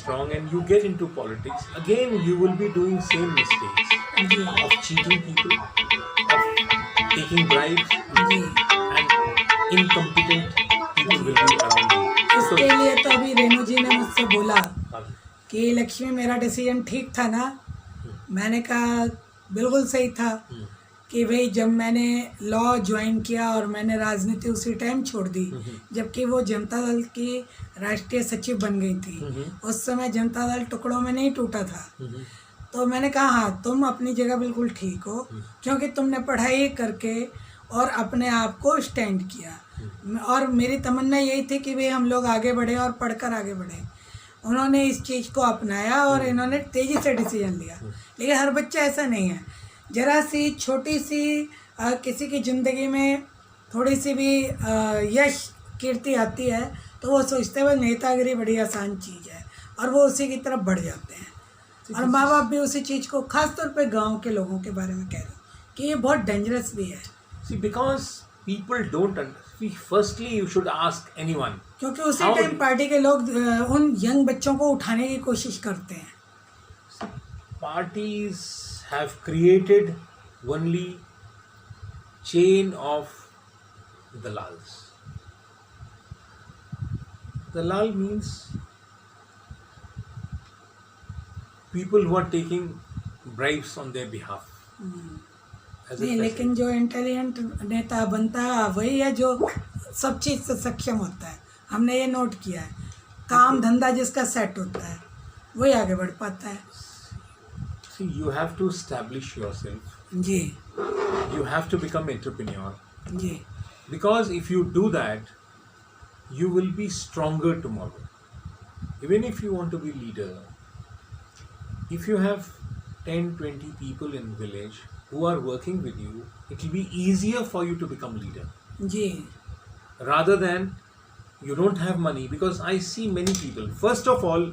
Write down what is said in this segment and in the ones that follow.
strong and you get into politics, again you will be doing same mistakes of cheating people, of taking bribes, ji and incompetent people will be around you. इसके लिए तो अभी रेणु जी ने मुझसे बोला हाँ, कि लक्ष्मी मेरा डिसीजन ठीक था ना। मैंने कहा बिल्कुल सही था कि भाई जब मैंने लॉ ज्वाइन किया और मैंने राजनीति उसी टाइम छोड़ दी जबकि वो जनता दल की राष्ट्रीय सचिव बन गई थी। उस समय जनता दल टुकड़ों में नहीं टूटा था। तो मैंने कहा हाँ तुम अपनी जगह बिल्कुल ठीक हो क्योंकि तुमने पढ़ाई करके और अपने आप को स्टैंड किया और मेरी तमन्ना यही थी कि भाई हम लोग आगे बढ़े और पढ़कर आगे बढ़े। उन्होंने इस चीज़ को अपनाया और इन्होंने तेज़ी से डिसीजन लिया। लेकिन हर बच्चा ऐसा नहीं है। ज़रा सी छोटी सी किसी की ज़िंदगी में थोड़ी सी भी यश कीर्ति आती है तो वो सोचते हैं नेतागिरी बड़ी आसान चीज़ है और वो उसी की तरफ बढ़ जाते हैं। और माँ बाप भी उसी चीज़ को खास तौर पे गांव के लोगों के बारे में कह रहे हो कि ये बहुत डेंजरस भी है। See, because people don't understand. Firstly, you should ask anyone. क्योंकि उसी How टाइम पार्टी के लोग उन यंग बच्चों को उठाने की कोशिश करते हैं। Parties have created only chain of dalals. Dalal means people who are taking bribes on their behalf. As a नहीं लेकिन जो इंटेलिजेंट नेता बनता है वही है जो सब चीज़ से सक्षम होता है। हमने ये नोट किया है। काम धंधा जिसका सेट होता है वही आगे बढ़ पाता है। See, you have to establish yourself. Ji You have to become entrepreneur. Ji Because if you do that, you will be stronger tomorrow. Even if you want to be leader, if you have 10-20 people in village who are working with you, it will be easier for you to become leader. Ji Rather than you don't have money, because I see many people. First of all,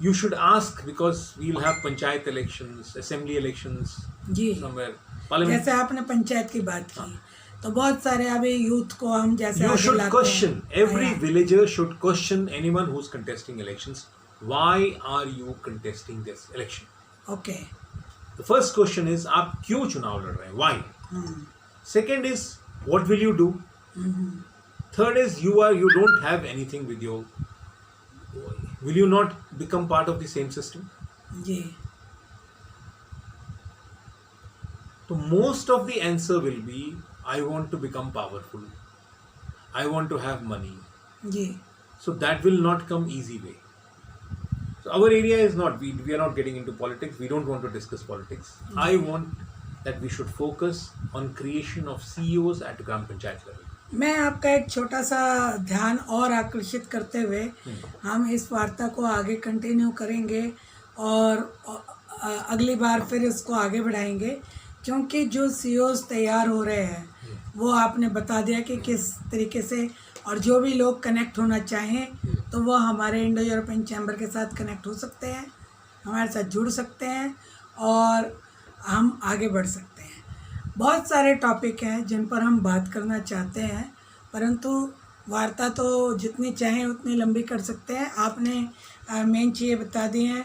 you should ask, because we will have panchayat elections, assembly elections, ji somewhere, parliament. जैसे आपने पंचायत की बात की तो बहुत सारे अभी youth को हम जैसे You आगे should लाते question, हैं। every हाँ, villager should question anyone who's contesting elections. Why are you contesting this election? Okay The first question is, आप क्यों चुनाव लड़ रहे हैं? Why? Second is, what will you do? Third is, you don't have anything with you. Will you not become part of the same system? Ji So most of the answer will be, I want to become powerful. I want to have money. Ji So that will not come easy way. So our area is not, we are not getting into politics. We don't want to discuss politics. I want that we should focus on creation of CEOs at Gram Panchayat level. मैं आपका एक छोटा सा ध्यान और आकर्षित करते हुए हम इस वार्ता को आगे कंटिन्यू करेंगे और अगली बार फिर इसको आगे बढ़ाएंगे क्योंकि जो सीईओज तैयार हो रहे हैं वो आपने बता दिया कि किस तरीके से और जो भी लोग कनेक्ट होना चाहें तो वो हमारे इंडो यूरोपियन चैम्बर के साथ कनेक्ट हो सकते हैं, हमारे साथ जुड़ सकते हैं और हम आगे बढ़ सकते हैं। बहुत सारे टॉपिक हैं जिन पर हम बात करना चाहते हैं परंतु वार्ता तो जितनी चाहें उतनी लंबी कर सकते हैं। आपने मेन चीज़ें बता दी हैं।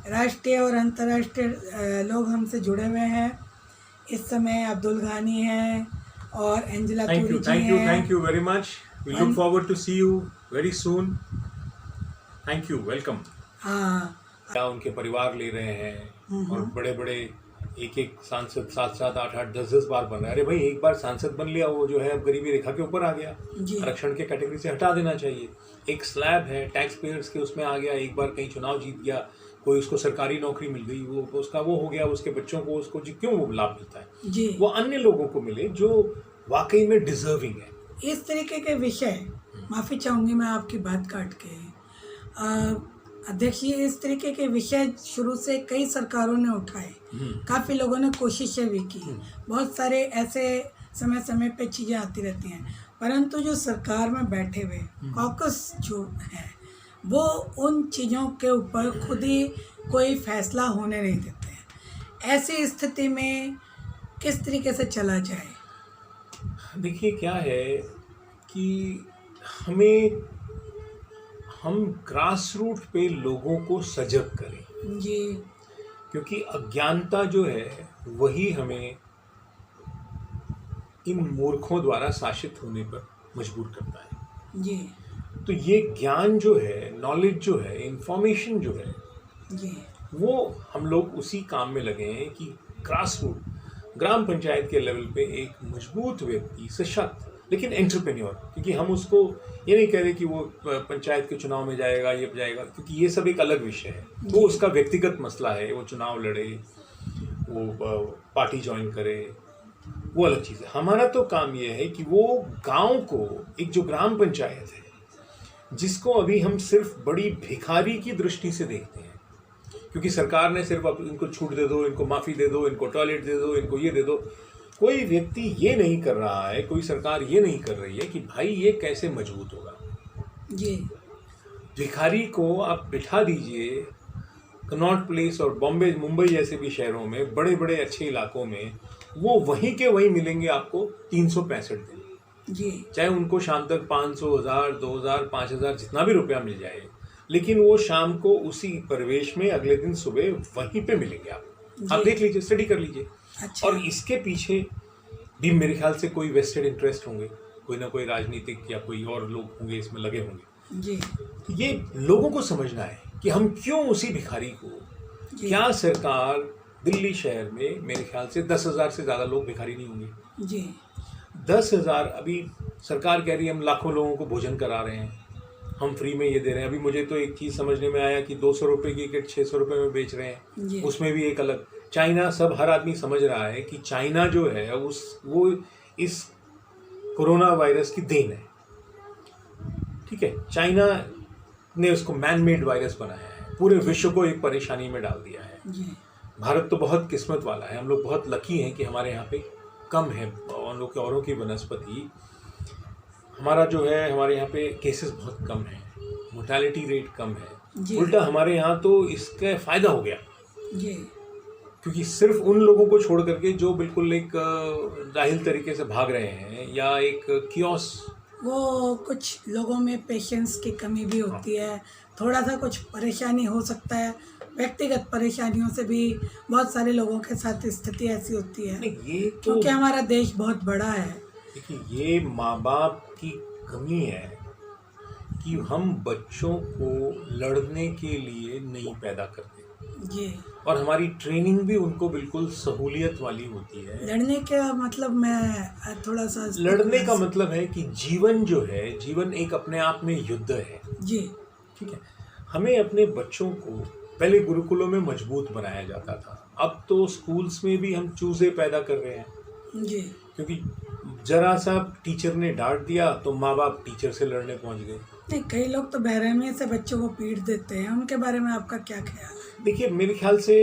राष्ट्रीय और अंतर्राष्ट्रीय लोग हमसे जुड़े हुए हैं। इस समय अब्दुल घानी हैं और एंजेला तूरी जी हैं। Thank you very much. We look forward to see you very soon. Thank you, welcome. हाँ क्या उनके परिवार ले रहे हैं और बड़े बड़े एक सांसद 7-7, 8-8, 10-10 बार बन रहे हैं। अरे भाई एक बार सांसद बन लिया वो जो है अब गरीबी रेखा के ऊपर आ गया, आरक्षण के कैटेगरी से हटा देना चाहिए। एक स्लैब है टैक्स पेयर्स के उसमें आ गया, एक बार कहीं चुनाव जीत गया, कोई उसको सरकारी नौकरी मिल गई, वो उसका वो हो गया, उसके बच्चों को उसको क्यों वो लाभ मिलता है जी वो अन्य लोगों को मिले जो वाकई में डिजर्विंग है। इस तरीके के विषय माफ़ी चाहूँगी मैं आपकी बात काट के अध्यक्ष जी, इस तरीके के विषय शुरू से कई सरकारों ने उठाए, काफ़ी लोगों ने कोशिशें भी की, बहुत सारे ऐसे समय समय पे चीज़ें आती रहती हैं परंतु जो सरकार में बैठे हुए कॉकस जो हैं वो उन चीज़ों के ऊपर खुद ही कोई फैसला होने नहीं देते हैं। ऐसी स्थिति में किस तरीके से चला जाए? देखिए क्या है कि हमें हम ग्रास रूट पे लोगों को सजग करें, जी क्योंकि अज्ञानता जो है वही हमें इन मूर्खों द्वारा शासित होने पर मजबूर करता है। जी तो ये ज्ञान जो है, नॉलेज जो है, इंफॉर्मेशन जो है, जी वो हम लोग उसी काम में लगे हैं कि ग्रास रूट, ग्राम पंचायत के लेवल पे एक मजबूत व्यक्ति, सशक्त लेकिन एंटरप्रेन्योर, क्योंकि हम उसको ये नहीं कह रहे कि वो पंचायत के चुनाव में जाएगा, ये जाएगा, क्योंकि ये सब एक अलग विषय है। वो उसका व्यक्तिगत मसला है, वो चुनाव लड़े, वो पार्टी ज्वाइन करे, वो अलग चीज़ है। हमारा तो काम ये है कि वो गांव को, एक जो ग्राम पंचायत है जिसको अभी हम सिर्फ बड़ी भिखारी की दृष्टि से देखते हैं, क्योंकि सरकार ने सिर्फ अब इनको छूट दे दो, इनको माफ़ी दे दो, इनको टॉयलेट दे दो, इनको ये दे दो, कोई व्यक्ति ये नहीं कर रहा है, कोई सरकार ये नहीं कर रही है कि भाई ये कैसे मजबूत होगा। जी भिखारी को आप बिठा दीजिए कनॉट प्लेस और बॉम्बे, मुंबई जैसे भी शहरों में, बड़े बड़े अच्छे इलाकों में, वो वहीं के वहीं मिलेंगे आपको 365 दिन। जी चाहे उनको शाम तक 500, 1000, 2000, 5000 जितना भी रुपया मिल जाए, लेकिन वो शाम को उसी परिवेश में अगले दिन सुबह वहीं पे मिलेंगे आप देख लीजिए, स्टडी कर लीजिए। अच्छा। और इसके पीछे भी मेरे ख्याल से कोई वेस्टेड इंटरेस्ट होंगे, कोई ना कोई राजनीतिक या कोई और लोग होंगे इसमें लगे होंगे। जी ये लोगों को समझना है कि हम क्यों उसी भिखारी को, क्या सरकार दिल्ली शहर में मेरे ख्याल से 10,000 से ज़्यादा लोग भिखारी नहीं होंगे। जी 10,000, अभी सरकार कह रही है हम लाखों लोगों को भोजन करा रहे हैं, हम फ्री में ये दे रहे हैं। अभी मुझे तो एक चीज़ समझने में आया कि 200 रुपये की किट 600 रुपये में बेच रहे हैं, उसमें भी एक अलग। चाइना, सब हर आदमी समझ रहा है कि चाइना जो है वो इस कोरोना वायरस की देन है, ठीक है। चाइना ने उसको मैन मेड वायरस बनाया है, पूरे विश्व को एक परेशानी में डाल दिया है। भारत तो बहुत किस्मत वाला है, हम लोग बहुत लकी हैं कि हमारे यहाँ पे कम है औरों की बनस्पति। हमारा जो है, हमारे यहाँ पे केसेस बहुत कम है, मोर्टेलिटी रेट कम है। उल्टा हमारे यहाँ तो इसका फ़ायदा हो गया, क्योंकि सिर्फ उन लोगों को छोड़ करके जो बिल्कुल एक जाहिल तरीके से भाग रहे हैं, या एक कियोस, वो कुछ लोगों में पेशेंस की कमी भी होती है, थोड़ा सा कुछ परेशानी हो सकता है, व्यक्तिगत परेशानियों से भी बहुत सारे लोगों के साथ स्थिति ऐसी होती है, ये तो क्योंकि हमारा देश बहुत बड़ा है। देखिए, ये माँ बाप की कमी है कि हम बच्चों को लड़ने के लिए नहीं पैदा करते जी, और हमारी ट्रेनिंग भी उनको बिल्कुल सहूलियत वाली होती है। लड़ने का मतलब, मैं थोड़ा सा, लड़ने का मतलब है कि जीवन जो है, जीवन एक अपने आप में युद्ध है जी, ठीक है। हमें अपने बच्चों को पहले गुरुकुलों में मजबूत बनाया जाता था, अब तो स्कूल्स में भी हम चूजे पैदा कर रहे हैं जी, क्योंकि जरा सा टीचर ने डांट दिया तो माँ बाप टीचर से लड़ने पहुंच गए। नहीं, कई लोग तो बेरहमी से बच्चों को पीट देते हैं, उनके बारे में आपका क्या ख्याल है? देखिए, मेरे ख्याल से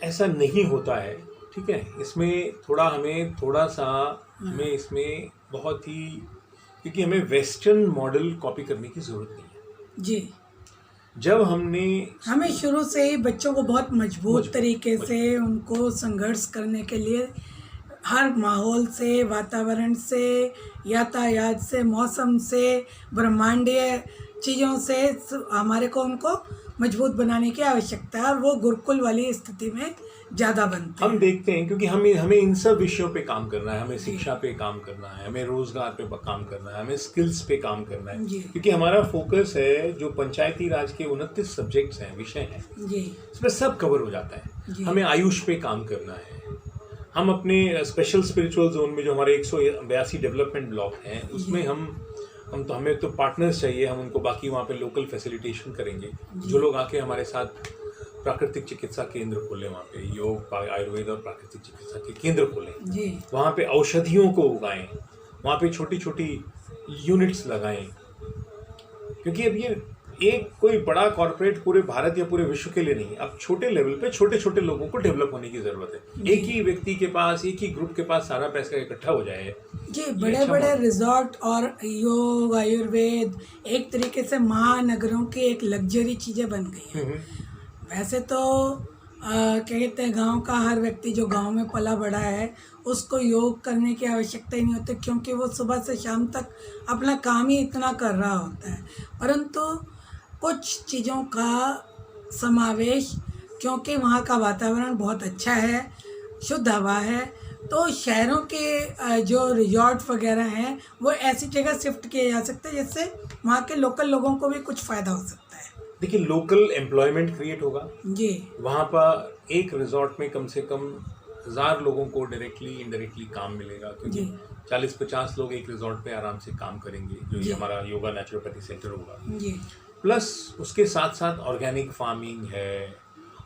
ऐसा नहीं होता है, ठीक है। इसमें हमें इसमें बहुत ही, क्योंकि हमें वेस्टर्न मॉडल कॉपी करने की ज़रूरत नहीं है जी। जब हमें शुरू से ही बच्चों को बहुत मजबूत तरीके से उनको संघर्ष करने के लिए हर माहौल से, वातावरण से, यातायात से, मौसम से, ब्रह्मांडीय चीज़ों से हमारे को उनको मजबूत बनाने की आवश्यकता है, और वो गुरुकुल वाली स्थिति में ज़्यादा बनते हैं। हम देखते हैं, क्योंकि हमें इन सब विषयों पे काम करना है, हमें शिक्षा पे काम करना है, हमें रोजगार पे काम करना है, हमें स्किल्स पे काम करना है, क्योंकि हमारा फोकस है जो पंचायती राज के 29 सब्जेक्ट्स हैं, विषय हैं, इसमें सब कवर हो जाता है। हमें आयुष पे काम करना है, हम अपने स्पेशल स्पिरिचुअल जोन में जो हमारे 182 डेवलपमेंट ब्लॉक हैं, उसमें हमें तो पार्टनर्स चाहिए, हम उनको बाकी वहाँ पे लोकल फैसिलिटेशन करेंगे। जो लोग आके हमारे साथ प्राकृतिक चिकित्सा केंद्र खोलें, वहाँ पे योग, आयुर्वेद और प्राकृतिक चिकित्सा के केंद्र खोलें, वहाँ पे औषधियों को उगाएं, वहाँ पे छोटी छोटी यूनिट्स लगाएं, क्योंकि अब ये एक कोई बड़ा कॉर्पोरेट पूरे भारत या पूरे विश्व के लिए नहीं, अब छोटे लेवल पे छोटे छोटे लोगों को डेवलप होने की जरूरत है। एक ही व्यक्ति के पास, एक ही ग्रुप के पास सारा पैसा इकट्ठा हो जाए जी। बड़े बड़े रिजॉर्ट और योग, आयुर्वेद एक तरीके से महानगरों की एक लग्जरी चीज़ें बन गई हैं। वैसे तो क्या कहते हैं, गांव का हर व्यक्ति जो गांव में पला बड़ा है उसको योग करने की आवश्यकता ही नहीं होती, क्योंकि वो सुबह से शाम तक अपना काम ही इतना कर रहा होता है। परंतु कुछ चीज़ों का समावेश, क्योंकि वहाँ का वातावरण बहुत अच्छा है, शुद्ध हवा है, तो शहरों के जो रिजॉर्ट वगैरह हैं वो ऐसी जगह शिफ्ट किए जा सकते हैं जिससे वहाँ के लोकल लोगों को भी कुछ फ़ायदा हो सकता है। देखिए, लोकल एम्प्लॉयमेंट क्रिएट होगा जी वहाँ पर। एक रिजॉर्ट में कम से कम 1000 लोगों को डायरेक्टली इनडायरेक्टली काम मिलेगा, क्योंकि जी 40-50 लोग एक रिजॉर्ट पे आराम से काम करेंगे, जो जी ये हमारा योगा नेचुरोपैथी सेंटर होगा। जी प्लस उसके साथ साथ ऑर्गेनिक फार्मिंग है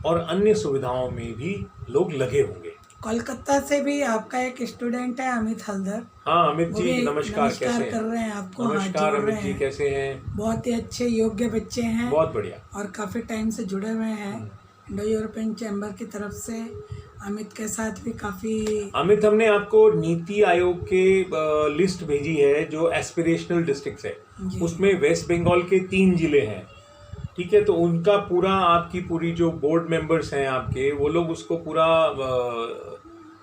और अन्य सुविधाओं में भी लोग लगे होंगे। कोलकाता से भी आपका एक स्टूडेंट है अमित हल्दर, हाँ अमित वो जी, भी नमस्कार, कैसे हैं? कर रहे हैं आपको, हाथ नमस्कार जोड़ अमित रहे जी, हैं। कैसे हैं? बहुत ही अच्छे योग्य बच्चे हैं बहुत बढ़िया। और काफ़ी टाइम से जुड़े हुए हैं इंडो यूरोपियन चैम्बर की तरफ से। अमित के साथ भी काफ़ी अमित, हमने आपको नीति आयोग के लिस्ट भेजी है जो एस्पिरेशनल डिस्ट्रिक्ट्स है, जी उसमें वेस्ट बंगाल के 3 जिले हैं, ठीक है? तो उनका पूरा, आपकी पूरी जो बोर्ड मेंबर्स हैं आपके, वो लोग उसको पूरा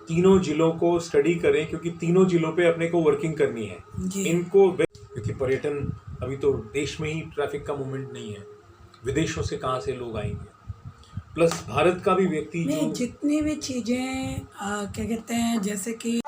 तीनों जिलों को स्टडी करें, क्योंकि तीनों जिलों पे अपने को वर्किंग करनी है जी इनको, क्योंकि पर्यटन अभी तो देश में ही ट्रैफिक का मूवमेंट नहीं है, विदेशों से कहाँ से लोग आएंगे? प्लस भारत का भी व्यक्ति नहीं, जो जितनी भी चीज़ें क्या कहते हैं, जैसे कि